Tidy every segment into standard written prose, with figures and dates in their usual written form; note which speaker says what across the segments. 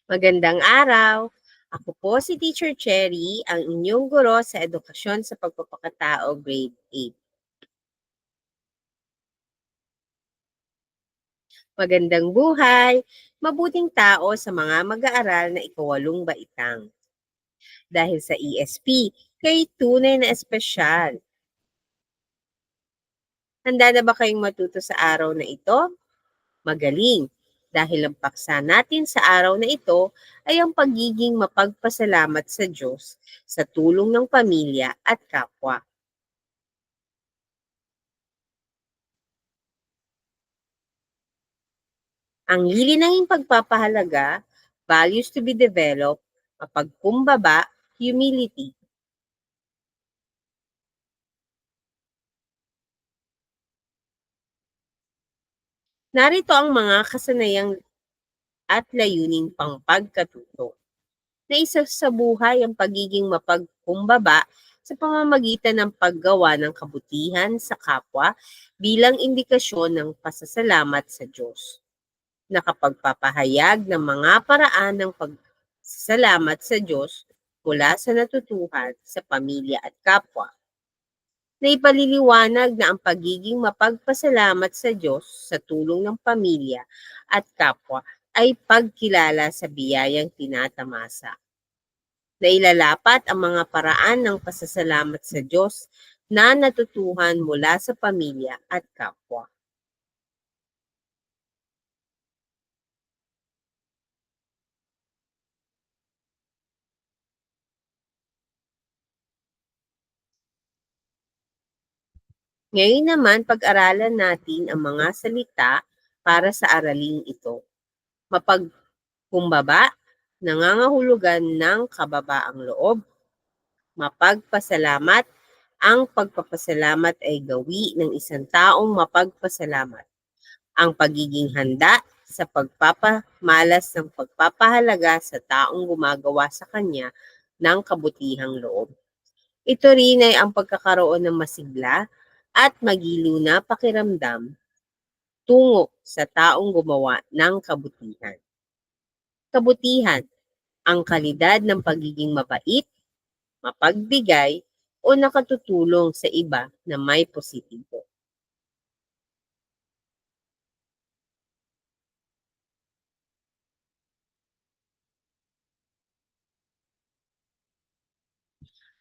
Speaker 1: Magandang araw! Ako po si Teacher Cherry, ang inyong guro sa Edukasyon sa Pagpapakatao Grade 8. Magandang buhay! Mabuting tao sa mga mag-aaral na ikawalong baitang. Dahil sa ESP, kayo tunay na espesyal. Handa na ba kayong matuto sa araw na ito? Magaling! Dahil ang paksa natin sa araw na ito ay ang pagiging mapagpasalamat sa Diyos sa tulong ng pamilya at kapwa. Ang lilinahing pagpapahalaga, values to be developed, mapagkumbaba, humility. Narito ang mga kasanayang at layuning pangpagkatuto. Na isa sa buhay ang pagiging mapagkumbaba sa pamamagitan ng paggawa ng kabutihan sa kapwa bilang indikasyon ng pasasalamat sa Diyos. Nakapagpapahayag ng mga paraan ng pagsasalamat sa Diyos mula sa natutuhan sa pamilya at kapwa. Naipaliliwanag na ang pagiging mapagpasalamat sa Diyos sa tulong ng pamilya at kapwa ay pagkilala sa biyayang tinatamasa. Nailalapat ang mga paraan ng pasasalamat sa Diyos na natutuhan mula sa pamilya at kapwa. Ngayon naman, pag-aralan natin ang mga salita para sa araling ito. Mapagkumbaba, nangangahulugan ng kababaang loob. Mapagpasalamat, ang pagpapasalamat ay gawi ng isang taong mapagpasalamat. Ang pagiging handa sa pagpapamalas ng pagpapahalaga sa taong gumagawa sa kanya ng kabutihang loob. Ito rin ay ang pagkakaroon ng masigla at magiliw na pakiramdam tungo sa taong gumawa ng kabutihan. Kabutihan, ang kalidad ng pagiging mabait, mapagbigay, o nakatutulong sa iba na may positibo.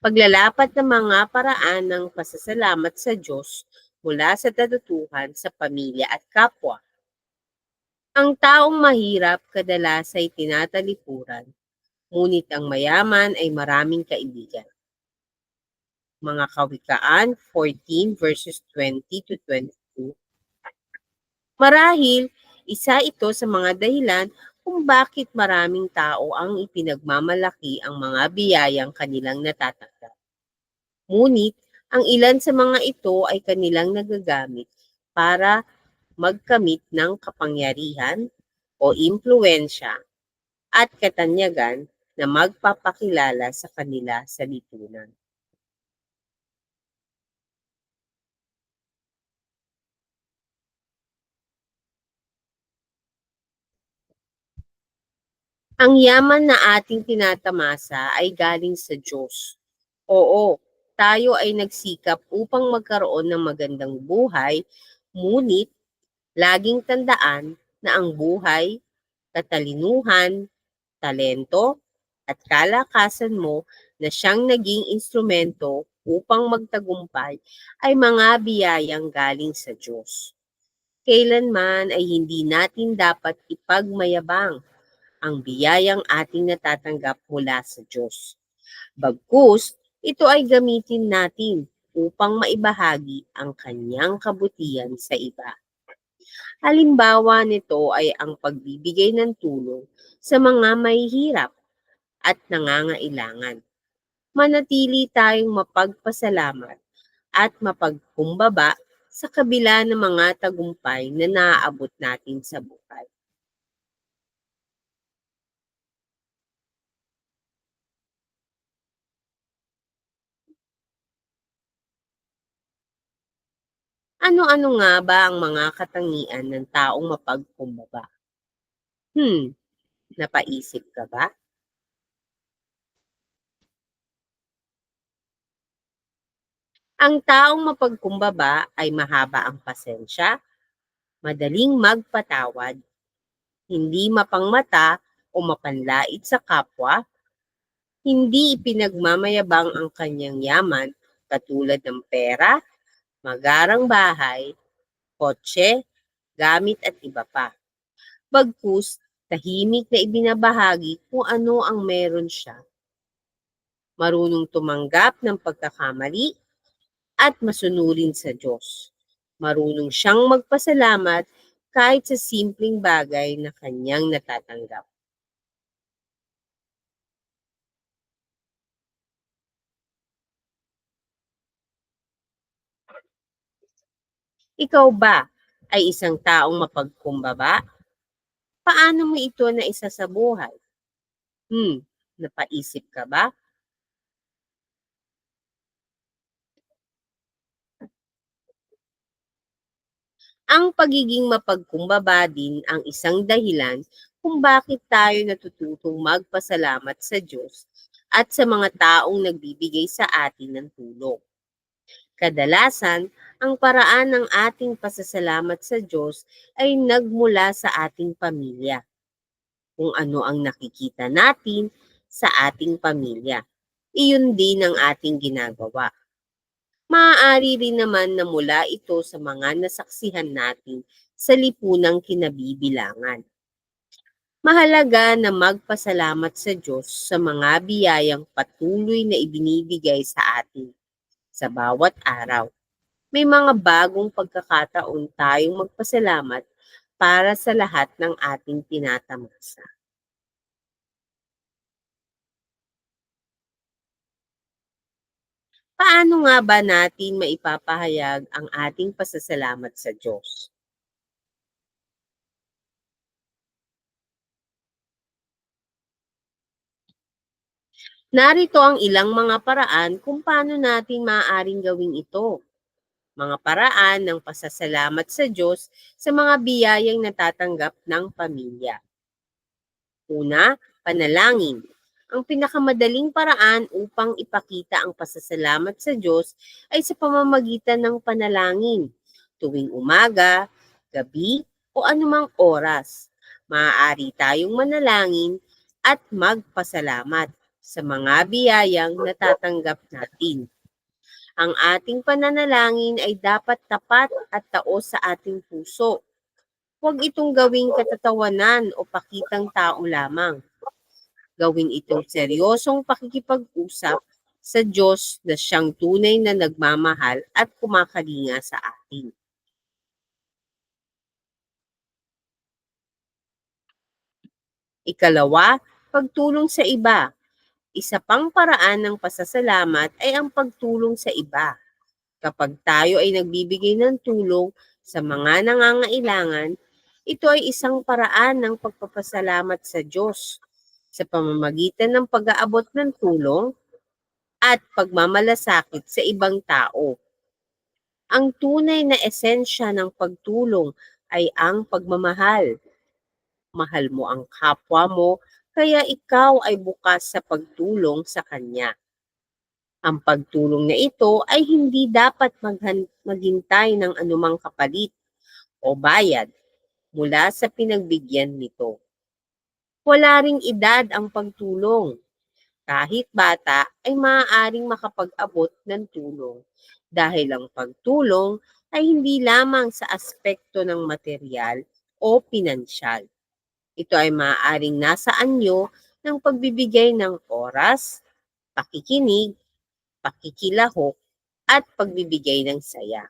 Speaker 1: Paglalapat ng mga paraan ng pasasalamat sa Diyos mula sa natutuhan sa pamilya at kapwa. Ang taong mahirap kadalas ay tinatalikuran, ngunit ang mayaman ay maraming kaibigan. Mga Kawikaan 14 verses 20 to 22. Marahil, isa ito sa mga dahilan kung bakit maraming tao ang ipinagmamalaki ang mga biyayang kanilang natatanggap. Ngunit, ang ilan sa mga ito ay kanilang nagagamit para magkamit ng kapangyarihan o impluensya at katanyagan na magpapakilala sa kanila sa lipunan. Ang yaman na ating tinatamasa ay galing sa Diyos. Oo, tayo ay nagsikap upang magkaroon ng magandang buhay, ngunit laging tandaan na ang buhay, katalinuhan, talento, at kalakasan mo na siyang naging instrumento upang magtagumpay ay mga biyayang galing sa Diyos. Kailanman ay hindi natin dapat ipagmayabang ang biyayang ating natatanggap mula sa Diyos. Bagkus, ito ay gamitin natin upang maibahagi ang kanyang kabutihan sa iba. Halimbawa nito ay ang pagbibigay ng tulong sa mga mahihirap at nangangailangan. Manatili tayong mapagpasalamat at mapagkumbaba sa kabila ng mga tagumpay na naaabot natin sa buhay. Ano-ano nga ba ang mga katangian ng taong mapagkumbaba? Hmm, Napaisip ka ba? Ang taong mapagkumbaba ay mahaba ang pasensya, madaling magpatawad, hindi mapangmata o mapanlait sa kapwa, hindi ipinagmamayabang ang kanyang yaman katulad ng pera, magarang bahay, kotse, gamit at iba pa. Bagkus, tahimik na ibinabahagi kung ano ang meron siya, marunong tumanggap ng pagkakamali at masunurin sa Diyos. Marunong siyang magpasalamat kahit sa simpleng bagay na kanyang natatanggap. Ikaw ba ay isang taong mapagkumbaba? Paano mo ito na isa sa buhay? Napaisip ka ba? Ang pagiging mapagkumbaba din ang isang dahilan kung bakit tayo natututong magpasalamat sa Diyos at sa mga taong nagbibigay sa atin ng tulong. Kadalasan, ang paraan ng ating pasasalamat sa Diyos ay nagmula sa ating pamilya. Kung ano ang nakikita natin sa ating pamilya, iyon din ang ating ginagawa. Maaari rin naman na mula ito sa mga nasaksihan natin sa lipunang kinabibilangan. Mahalaga na magpasalamat sa Diyos sa mga biyayang patuloy na ibinibigay sa atin sa bawat araw. May mga bagong pagkakataon tayong magpasalamat para sa lahat ng ating tinatamasa. Paano nga ba natin maipapahayag ang ating pasasalamat sa Diyos? Narito ang ilang mga paraan kung paano natin maaaring gawin ito. Mga paraan ng pasasalamat sa Diyos sa mga biyayang natatanggap ng pamilya. Una, panalangin. Ang pinakamadaling paraan upang ipakita ang pasasalamat sa Diyos ay sa pamamagitan ng panalangin. Tuwing umaga, gabi, o anumang oras, maaari tayong manalangin at magpasalamat sa mga biyayang natatanggap natin. Ang ating pananalangin ay dapat tapat at taos sa ating puso. Huwag itong gawing katatawanan o pakitang tao lamang. Gawin itong seryosong pakikipag-usap sa Diyos na siyang tunay na nagmamahal at kumakalinga sa atin. Ikalawa, pagtulong sa iba. Isa pang paraan ng pasasalamat ay ang pagtulong sa iba. Kapag tayo ay nagbibigay ng tulong sa mga nangangailangan, ito ay isang paraan ng pagpapasalamat sa Diyos sa pamamagitan ng pag-aabot ng tulong at pagmamalasakit sa ibang tao. Ang tunay na esensya ng pagtulong ay ang pagmamahal. Mahal mo ang kapwa mo, kaya ikaw ay bukas sa pagtulong sa kanya. Ang pagtulong na ito ay hindi dapat maghintay ng anumang kapalit o bayad mula sa pinagbigyan nito. Wala ring edad ang pagtulong. Kahit bata ay maaaring makapag-abot ng tulong dahil ang pagtulong ay hindi lamang sa aspekto ng material o pinansyal. Ito ay maaaring nasa anyo ng pagbibigay ng oras, pakikinig, pakikilahok, at pagbibigay ng saya.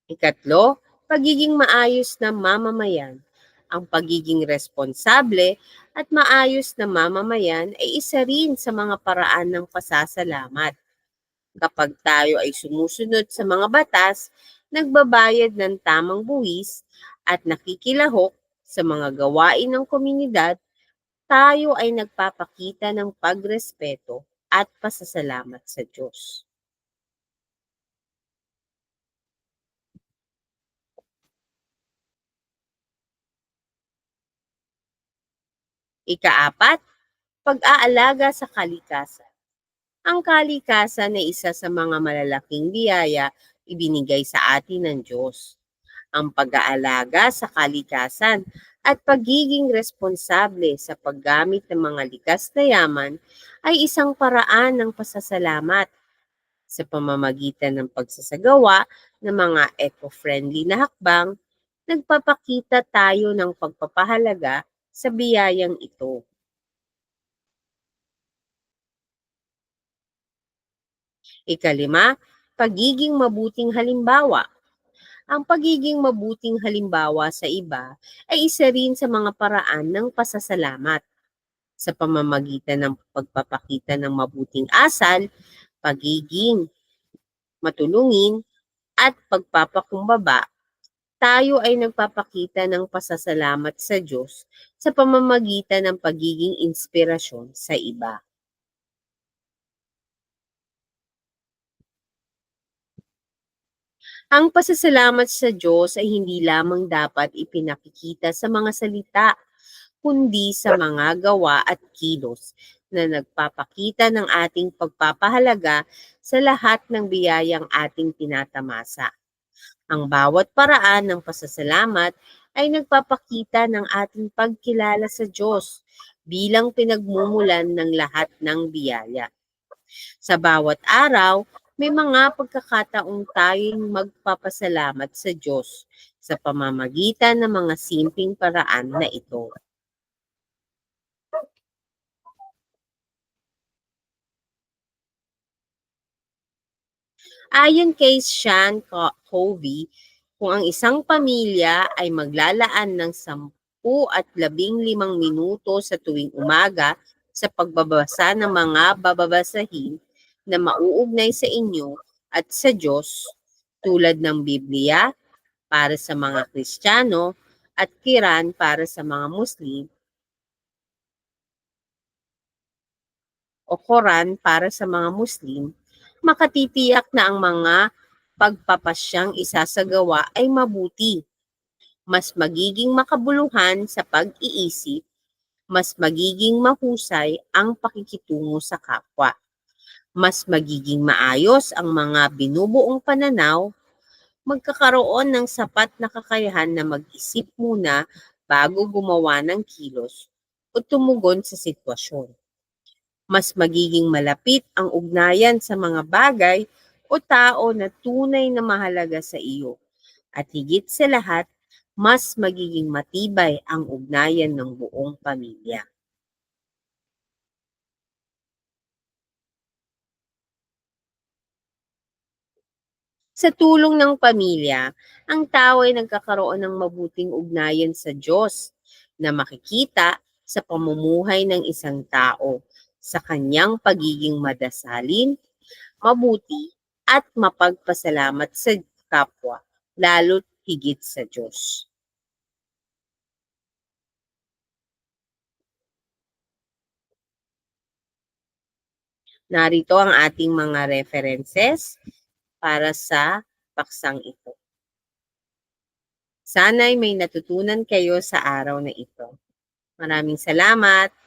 Speaker 1: Ikatlo, pagiging maayos na mamamayan. Ang pagiging responsable at maayos na mamamayan ay isa rin sa mga paraan ng pasasalamat. Kapag tayo ay sumusunod sa mga batas, nagbabayad ng tamang buwis, at nakikilahok sa mga gawain ng komunidad, tayo ay nagpapakita ng pagrespeto at pasasalamat sa Diyos. Ikaapat, pag-aalaga sa kalikasan. Ang kalikasan ay isa sa mga malalaking biyaya ibinigay sa atin ng Diyos. Ang pag-aalaga sa kalikasan at pagiging responsable sa paggamit ng mga likas na yaman ay isang paraan ng pasasalamat sa pamamagitan ng pagsasagawa ng mga eco-friendly na hakbang. Nagpapakita tayo ng pagpapahalaga sa biyayang ito. Ikalima, pagiging mabuting halimbawa. Ang pagiging mabuting halimbawa sa iba ay isa rin sa mga paraan ng pasasalamat sa pamamagitan ng pagpapakita ng mabuting asal, pagiging matulungin, at pagpapakumbaba. Tayo ay nagpapakita ng pasasalamat sa Diyos sa pamamagitan ng pagiging inspirasyon sa iba. Ang pasasalamat sa Diyos ay hindi lamang dapat ipinakikita sa mga salita, kundi sa mga gawa at kilos na nagpapakita ng ating pagpapahalaga sa lahat ng biyayang ating tinatamasa. Ang bawat paraan ng pasasalamat ay nagpapakita ng ating pagkilala sa Diyos bilang pinagmumulan ng lahat ng biyaya. Sa bawat araw, may mga pagkakataong tayong magpapasalamat sa Diyos sa pamamagitan ng mga simpleng paraan na ito. Ayon kay Sean Covey, kung ang isang pamilya ay maglalaan ng 10 at 15 minuto sa tuwing umaga sa pagbabasa ng mga bababasahin na mauugnay sa inyo at sa Diyos, tulad ng Biblia para sa mga Kristiyano at Quran para sa mga Muslim, o Quran para sa mga Muslim, makatitiyak na ang mga pagpapasyang isasagawa ay mabuti, mas magiging makabuluhan sa pag-iisip, mas magiging mahusay ang pakikitungo sa kapwa, mas magiging maayos ang mga binubuong pananaw, magkakaroon ng sapat na kakayahan na mag-isip muna bago gumawa ng kilos o tumugon sa sitwasyon. Mas magiging malapit ang ugnayan sa mga bagay o tao na tunay na mahalaga sa iyo. At higit sa lahat, mas magiging matibay ang ugnayan ng buong pamilya. Sa tulong ng pamilya, ang tao ay nagkakaroon ng mabuting ugnayan sa Diyos na makikita sa pamumuhay ng isang tao, sa kanyang pagiging madasalin, mabuti, at mapagpasalamat sa kapwa, lalo't higit sa Diyos. Narito ang ating mga references para sa paksang ito. Sana'y may natutunan kayo sa araw na ito. Maraming salamat!